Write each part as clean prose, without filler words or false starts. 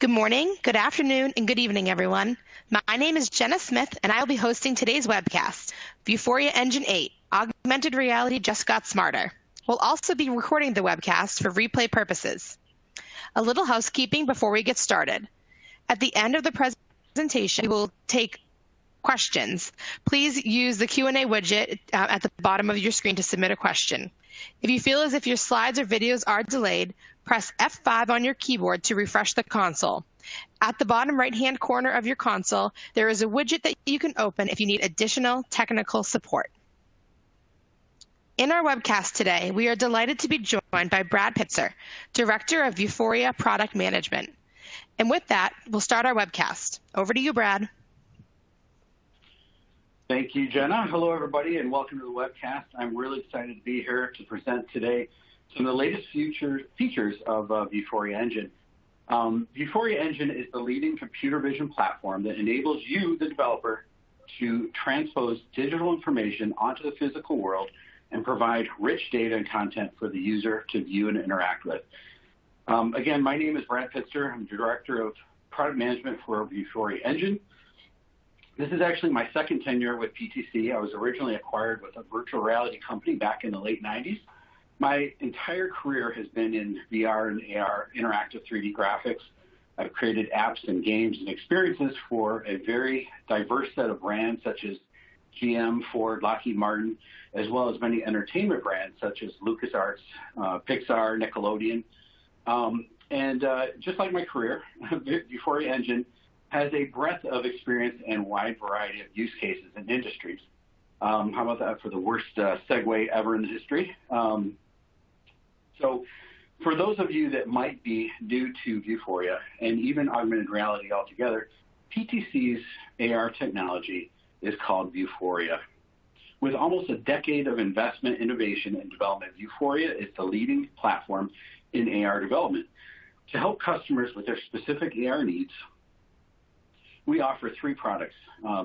Good morning, good afternoon, and good evening, everyone. My name is Jenna Smith, and I will be hosting today's webcast, Vuforia Engine 8, Augmented Reality Just Got Smarter. We'll also be recording the webcast for replay purposes. A little housekeeping before we get started. At the end of the presentation, we will take questions. Please use the Q&A widget at the bottom of your screen to submit a question. If you feel as if your slides or videos are delayed, press F5 on your keyboard to refresh the console. At the bottom right-hand corner of your console, there is a widget that you can open if you need additional technical support. In our webcast today, we are delighted to be joined by Brad Pitzer, Director of Vuforia Product Management. And with that, we'll start our webcast. Over to you, Brad. Thank you, Jenna. Hello, everybody, and welcome to the webcast. I'm really excited to be here to present today some of the latest features of Vuforia Engine. Vuforia Engine is the leading computer vision platform that enables you, the developer, to transpose digital information onto the physical world and provide rich data and content for the user to view and interact with. Again, my name is Brad Pitzer. I'm the Director of Product Management for Vuforia Engine. This is actually my second tenure with PTC. I was originally acquired with a virtual reality company back in the late 90s. My entire career has been in VR and AR, interactive 3D graphics. I've created apps and games and experiences for a very diverse set of brands such as GM, Ford, Lockheed Martin, as well as many entertainment brands such as LucasArts, Pixar, Nickelodeon. Just like my career, Vuforia Engine has a breadth of experience and wide variety of use cases and industries. How about that for the worst segue ever in the history? So for those of you that might be new to Vuforia and even augmented reality altogether, PTC's AR technology is called Vuforia. With almost a decade of investment, innovation, and development, Vuforia is the leading platform in AR development. To help customers with their specific AR needs, we offer three products,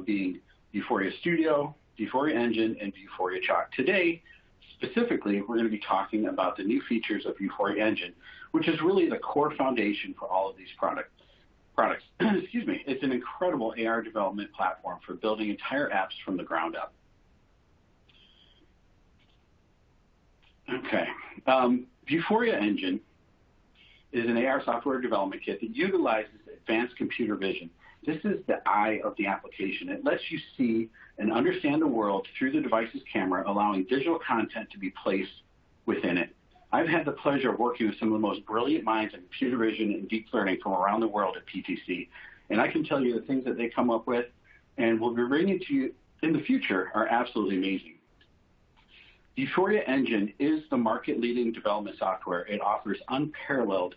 being Vuforia Studio, Vuforia Engine, and Vuforia Chalk. Today, specifically, we're going to be talking about the new features of Vuforia Engine, which is really the core foundation for all of these products. Excuse me. It's an incredible AR development platform for building entire apps from the ground up. Okay. Vuforia Engine is an AR software development kit that utilizes advanced computer vision. This is the eye of the application. It lets you see and understand the world through the device's camera, allowing digital content to be placed within it. I've had the pleasure of working with some of the most brilliant minds in computer vision and deep learning from around the world at PTC, and I can tell you the things that they come up with and will be bringing to you in the future are absolutely amazing. Vuforia Engine is the market-leading development software. It offers unparalleled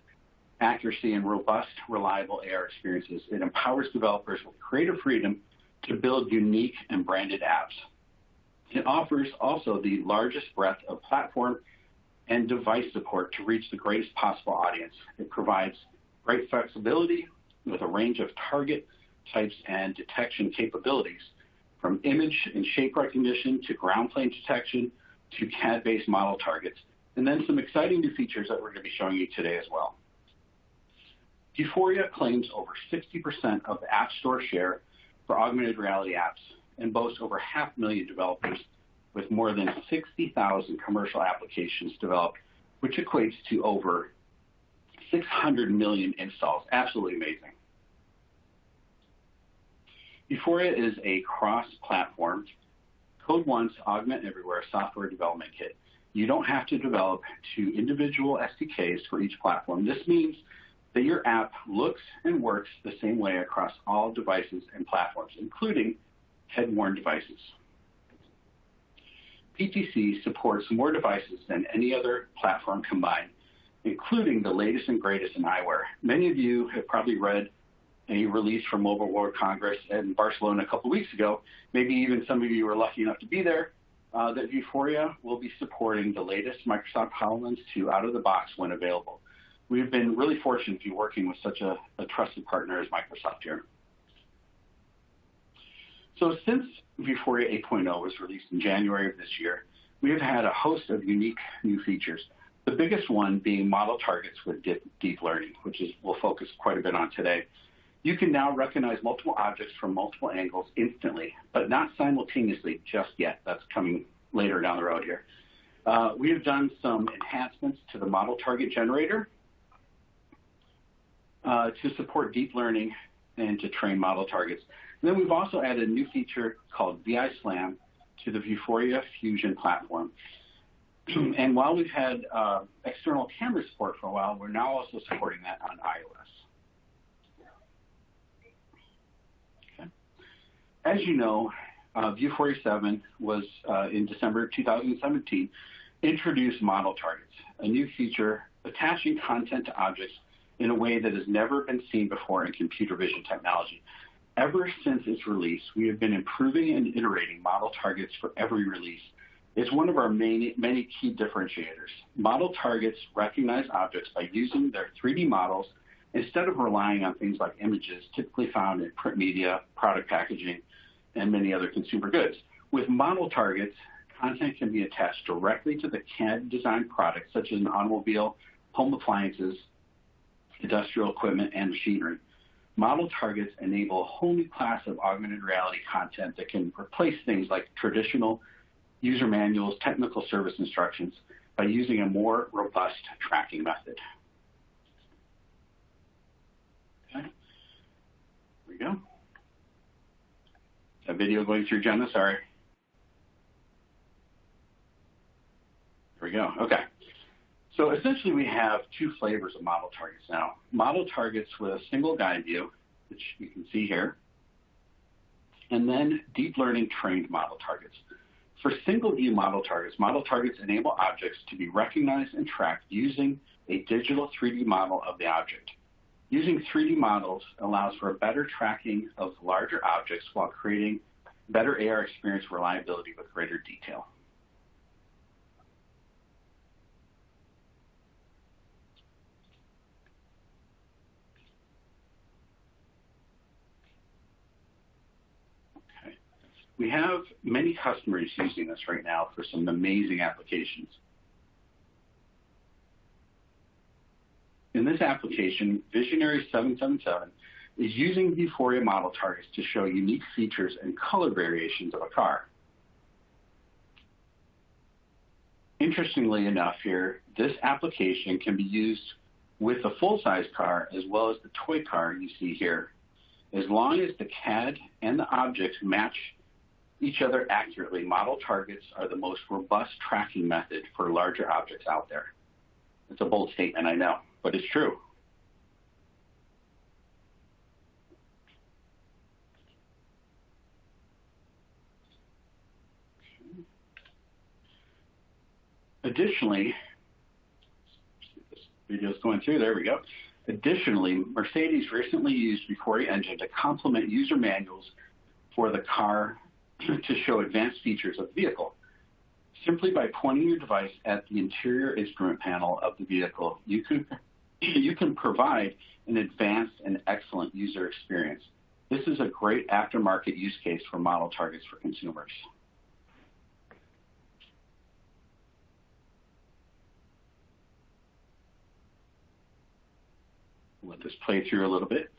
accuracy and robust, reliable AR experiences. It empowers developers with creative freedom to build unique and branded apps. It offers also the largest breadth of platform and device support to reach the greatest possible audience. It provides great flexibility with a range of target types and detection capabilities, from image and shape recognition to ground plane detection to CAD-based model targets, and then some exciting new features that we're going to be showing you today as well. Vuforia claims over 60% of the App Store share for augmented reality apps and boasts over 500,000 developers with more than 60,000 commercial applications developed, which equates to over 600 million installs. Absolutely amazing. Vuforia is a cross-platform, code once, augment everywhere software development kit. You don't have to develop to individual SDKs for each platform. This means that your app looks and works the same way across all devices and platforms, including head-worn devices. PTC supports more devices than any other platform combined, including the latest and greatest in eyewear. Many of you have probably read a release from Mobile World Congress in Barcelona a couple weeks ago. Maybe even some of you were lucky enough to be there, that Vuforia will be supporting the latest Microsoft HoloLens 2 out of the box when available. We've been really fortunate to be working with such a trusted partner as Microsoft here. So since Vuforia 8.0 was released in January of this year, we have had a host of unique new features. The biggest one being model targets with deep learning, which is we'll focus quite a bit on today. You can now recognize multiple objects from multiple angles instantly, but not simultaneously just yet. That's coming later down the road here. We have done some enhancements to the model target generator to support deep learning and to train model targets. And then we've also added a new feature called VI Slam to the Vuforia Fusion platform. And while we've had external camera support for a while, we're now also supporting that on iOS. Okay. As you know, Vuforia 7 was, in December 2017, introduced model targets, a new feature attaching content to objects in a way that has never been seen before in computer vision technology. Ever since its release, we have been improving and iterating model targets for every release. It's one of our many key differentiators. Model targets recognize objects by using their 3D models instead of relying on things like images typically found in print media, product packaging, and many other consumer goods. With model targets, content can be attached directly to the CAD-designed products, such as an automobile, home appliances, industrial equipment, and machinery. Model targets enable a whole new class of augmented reality content that can replace things like traditional user manuals, technical service instructions, by using a more robust tracking method. Okay, here we go. Is that video going through, Jenna? Sorry. Here we go. Okay. So essentially we have two flavors of model targets now. Model targets with a single guide view, which you can see here, and then deep learning trained model targets. For single view model targets enable objects to be recognized and tracked using a digital 3D model of the object. Using 3D models allows for a better tracking of larger objects while creating better AR experience reliability with greater detail. We have many customers using this right now for some amazing applications. In this application, Visionary 777 is using Vuforia model targets to show unique features and color variations of a car. Interestingly enough here, this application can be used with a full-size car as well as the toy car you see here, as long as the CAD and the objects match each other accurately. Model targets are the most robust tracking method for larger objects out there. It's a bold statement, I know, but it's true. Additionally, this video is going through, there we go. Additionally, Mercedes recently used Vuforia Engine to complement user manuals for the car to show advanced features of the vehicle. Simply by pointing your device at the interior instrument panel of the vehicle, you can provide an advanced and excellent user experience. This is a great aftermarket use case for model targets for consumers. Let this play through a little bit.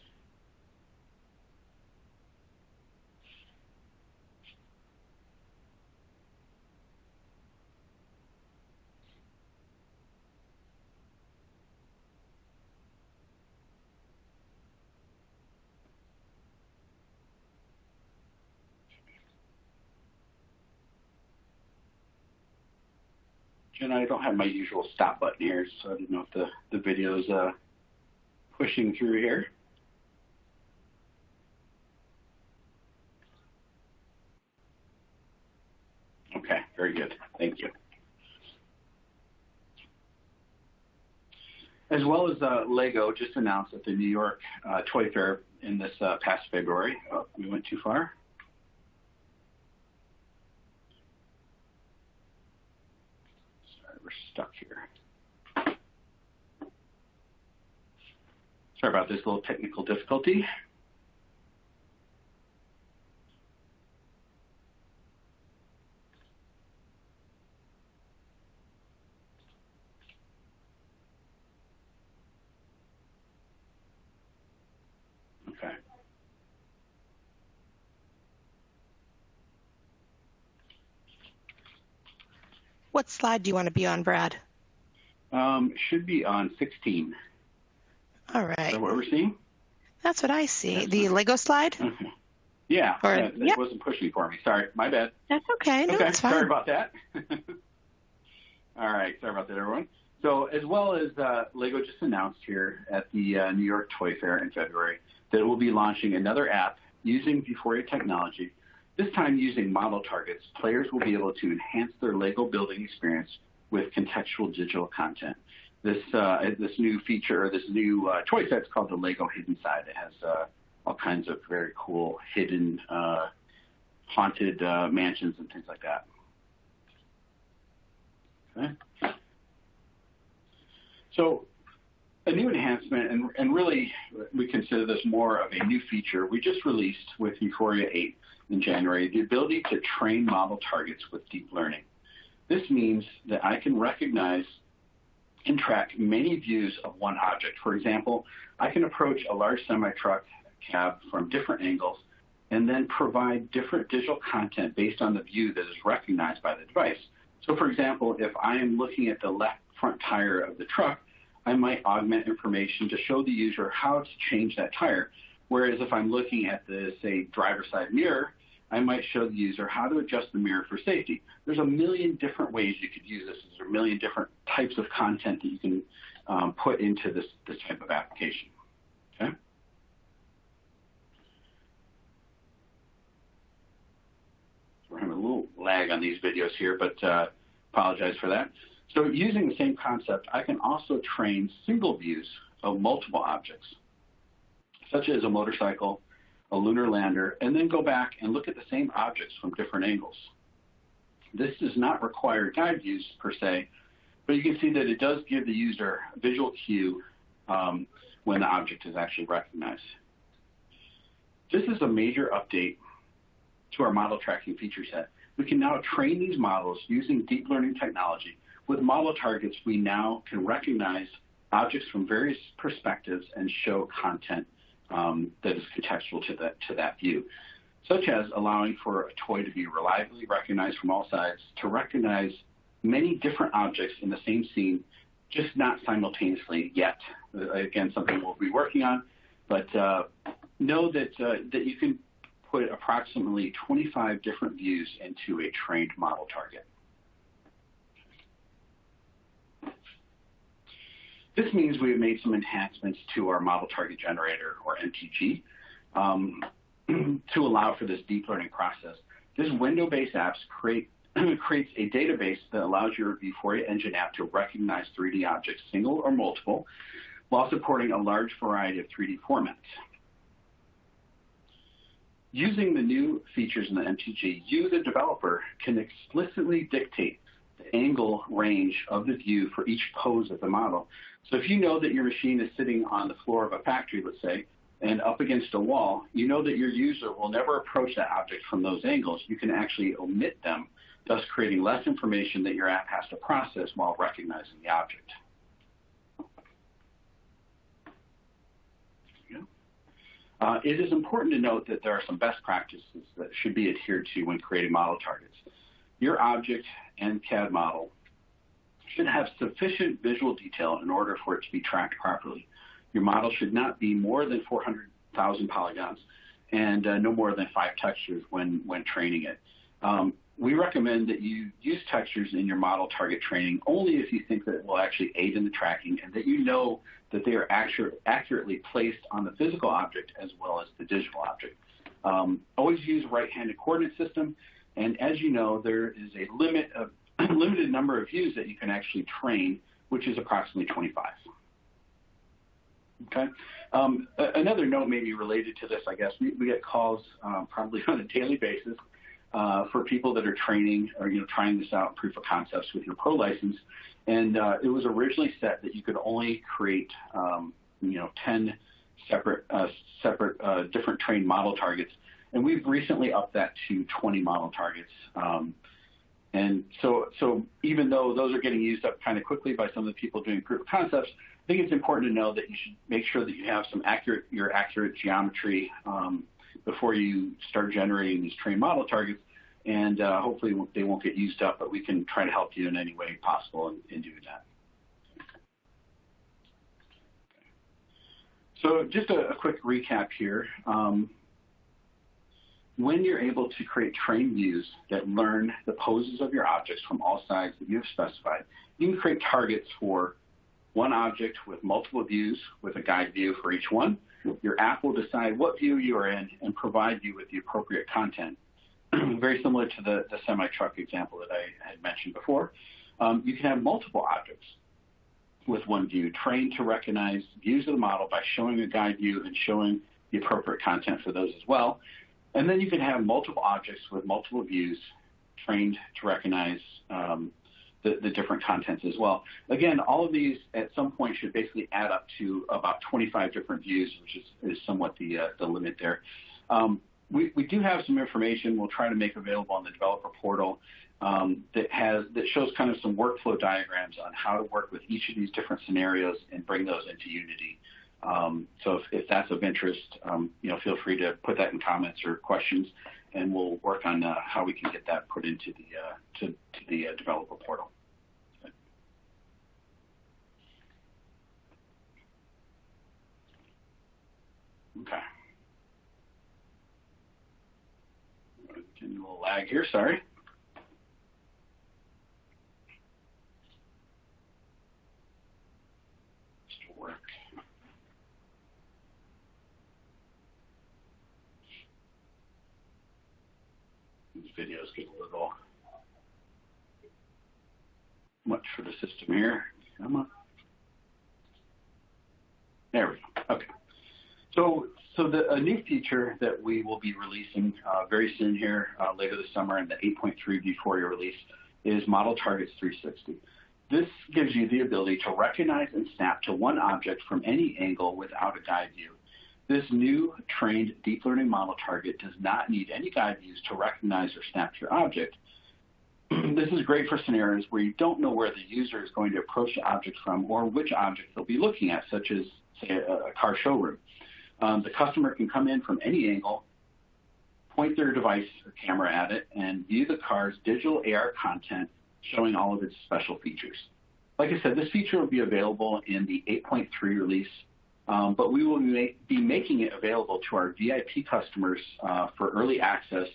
Jen, I don't have my usual stop button here, so I didn't know if the video's pushing through here. Okay, very good. Thank you. As well as Lego just announced at the New York Toy Fair in this past February. Oh, we went too far. We're stuck here. Sorry about this little technical difficulty. What slide do you want to be on, Brad? Should be on 16. All right. Is that what we're seeing? That's what I see. The Lego slide? Okay. Yeah, it wasn't pushing for me. Sorry, my bad. That's okay. No, okay, it's fine. Sorry about that. All right, sorry about that, everyone. So as well as Lego just announced here at the New York Toy Fair in February that it will be launching another app using Vuforia technology. This time using model targets, players will be able to enhance their Lego building experience with contextual digital content. This new feature, or this new toy set is called the Lego Hidden Side. It has all kinds of very cool hidden haunted mansions and things like that. Okay. So a new enhancement, and really we consider this more of a new feature we just released with Vuforia 8 in January, the ability to train model targets with deep learning. This means that I can recognize and track many views of one object. For example, I can approach a large semi-truck cab from different angles and then provide different digital content based on the view that is recognized by the device. So for example, if I am looking at the left front tire of the truck, I might augment information to show the user how to change that tire. Whereas if I'm looking at the, say, driver's side mirror, I might show the user how to adjust the mirror for safety. There's a million different ways you could use this. There's a million different types of content that you can put into this type of application. Okay? We're having a little lag on these videos here, but apologize for that. So using the same concept, I can also train single views of multiple objects, such as a motorcycle, a lunar lander, and then go back and look at the same objects from different angles. This does not require guide views per se, but you can see that it does give the user a visual cue when the object is actually recognized. This is a major update to our model tracking feature set. We can now train these models using deep learning technology. With model targets, we now can recognize objects from various perspectives and show content that is contextual to that view, such as allowing for a toy to be reliably recognized from all sides, to recognize many different objects in the same scene, just not simultaneously yet. Again, something we'll be working on, but know that you can put approximately 25 different views into a trained model target. This means we have made some enhancements to our model target generator, or MTG, to allow for this deep learning process. This window-based apps creates a database that allows your Vuforia Engine app to recognize 3D objects, single or multiple, while supporting a large variety of 3D formats. Using the new features in the MTG, you, the developer, can explicitly dictate the angle range of the view for each pose of the model. So if you know that your machine is sitting on the floor of a factory, let's say, and up against a wall, you know that your user will never approach that object from those angles. You can actually omit them, thus creating less information that your app has to process while recognizing the object. It is important to note that there are some best practices that should be adhered to when creating model targets. Your object and CAD model should have sufficient visual detail in order for it to be tracked properly. Your model should not be more than 400,000 polygons and no more than 5 textures when training it. We recommend that you use textures in your model target training only if you think that it will actually aid in the tracking and that you know that they are accurately placed on the physical object as well as the digital object. Always use right-handed coordinate system, and as you know, there is a limited number of views that you can actually train, which is approximately 25. Okay. Another note maybe related to this, I guess, we get calls probably on a daily basis for people that are training or trying this out, proof of concepts with your pro license, and it was originally set that you could only create 10 separate different trained model targets, and we've recently upped that to 20 model targets. And so even though those are getting used up kind of quickly by some of the people doing proof of concepts, I think it's important to know that you should make sure that you have some accurate geometry before you start generating these trained model targets. and hopefully they won't get used up, but we can try to help you in any way possible in doing that. So just a quick recap here. When you're able to create trained views that learn the poses of your objects from all sides that you have specified, you can create targets for one object with multiple views with a guide view for each one. Your app will decide what view you are in and provide you with the appropriate content. Very similar to the semi-truck example that I had mentioned before. You can have multiple objects with one view, trained to recognize views of the model by showing a guide view and showing the appropriate content for those as well. And then you can have multiple objects with multiple views, trained to recognize the different contents as well. Again, all of these at some point should basically add up to about 25 different views, which is somewhat the limit there. We do have some information we'll try to make available on the developer portal that shows kind of some workflow diagrams on how to work with each of these different scenarios and bring those into Unity. So if that's of interest, feel free to put that in comments or questions, and we'll work on how we can get that put into the developer portal. Okay. Getting a little lag here, sorry. Still work. These videos get a little much for the system here. Come on. There we go. Okay. So a new feature that we will be releasing very soon here, later this summer in the 8.3 Vuforia release, is Model Targets 360. This gives you the ability to recognize and snap to one object from any angle without a guide view. This new trained deep learning model target does not need any guide views to recognize or snap to your object. This is great for scenarios where you don't know where the user is going to approach the object from or which object they'll be looking at, such as, say, a car showroom. The customer can come in from any angle, point their device or camera at it, and view the car's digital AR content showing all of its special features. Like I said, this feature will be available in the 8.3 release, but we will be making it available to our VIP customers for early access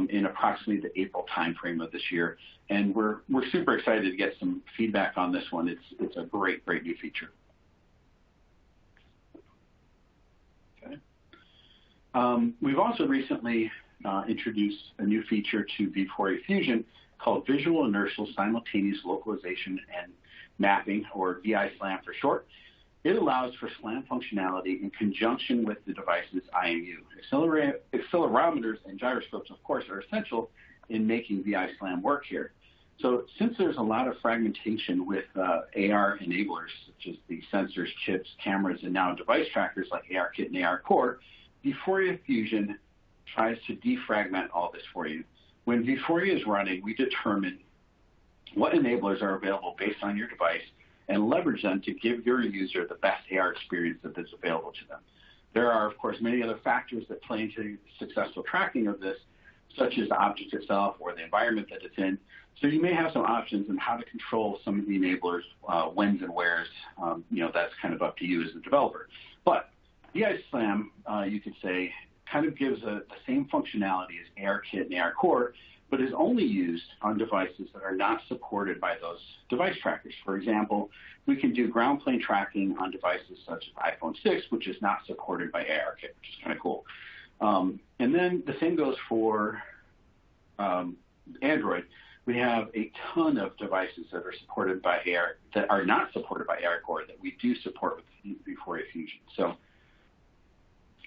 in approximately the April timeframe of this year. And we're super excited to get some feedback on this one. It's a great new feature. We've also recently introduced a new feature to Vuforia Fusion called Visual Inertial Simultaneous Localization and Mapping, or VI-SLAM for short. It allows for SLAM functionality in conjunction with the device's IMU. Accelerometers and gyroscopes, of course, are essential in making VI-SLAM work here. So since there's a lot of fragmentation with AR enablers, such as the sensors, chips, cameras, and now device trackers like ARKit and ARCore, Vuforia Fusion tries to defragment all this for you. When Vuforia is running, we determine what enablers are available based on your device and leverage them to give your user the best AR experience that is available to them. There are, of course, many other factors that play into successful tracking of this, such as the object itself or the environment that it's in. So you may have some options on how to control some of the enablers, whens and wheres. That's kind of up to you as a developer. But VI-SLAM, you could say, kind of gives the same functionality as ARKit and ARCore, but is only used on devices that are not supported by those device trackers. For example, we can do ground plane tracking on devices such as iPhone 6, which is not supported by ARKit, which is kind of cool. And then the same goes for Android. We have a ton of devices that are supported by that are not supported by ARCore that we do support with Vuforia Fusion. So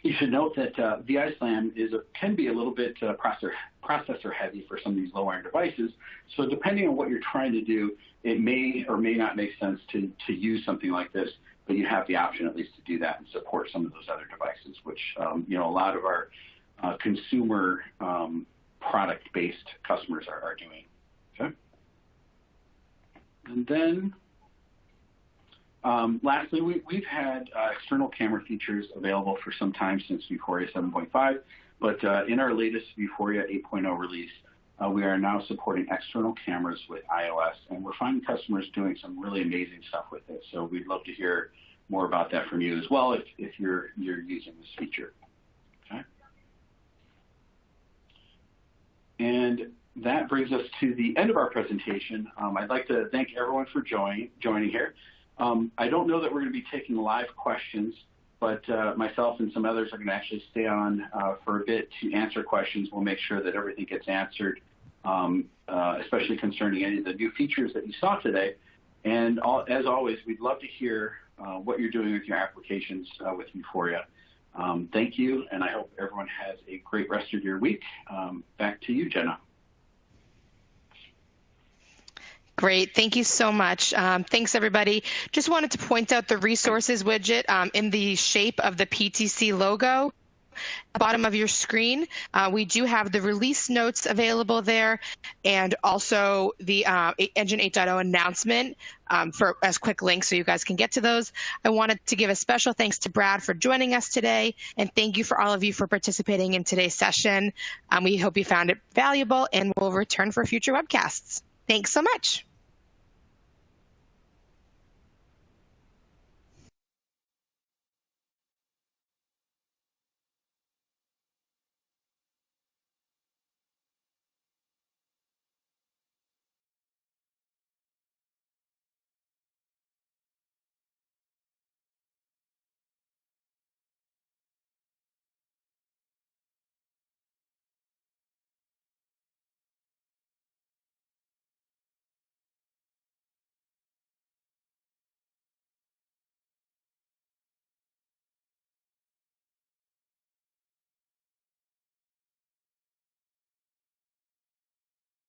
you should note that VI-SLAM can be a little bit processor heavy for some of these low-end devices. So depending on what you're trying to do, it may or may not make sense to use something like this, but you have the option at least to do that and support some of those other devices, which a lot of our consumer product-based customers are doing. Okay. And then lastly, we've had external camera features available for some time since Vuforia 7.5, but in our latest Vuforia 8.0 release, we are now supporting external cameras with iOS, and we're finding customers doing some really amazing stuff with it. So we'd love to hear more about that from you as well if you're using this feature. Okay. And that brings us to the end of our presentation. I'd like to thank everyone for joining here. I don't know that we're going to be taking live questions, but myself and some others are going to actually stay on for a bit to answer questions. We'll make sure that everything gets answered, especially concerning any of the new features that you saw today. And as always, we'd love to hear what you're doing with your applications with Vuforia. Thank you, and I hope everyone has a great rest of your week. Back to you, Jenna. Great. Thank you so much. Thanks, everybody. Just wanted to point out the resources widget in the shape of the PTC logo. At the bottom of your screen, we do have the release notes available there, and also the Engine 8.0 announcement as quick links so you guys can get to those. I wanted to give a special thanks to Brad for joining us today, and thank you for all of you for participating in today's session. We hope you found it valuable, and we'll return for future webcasts. Thanks so much.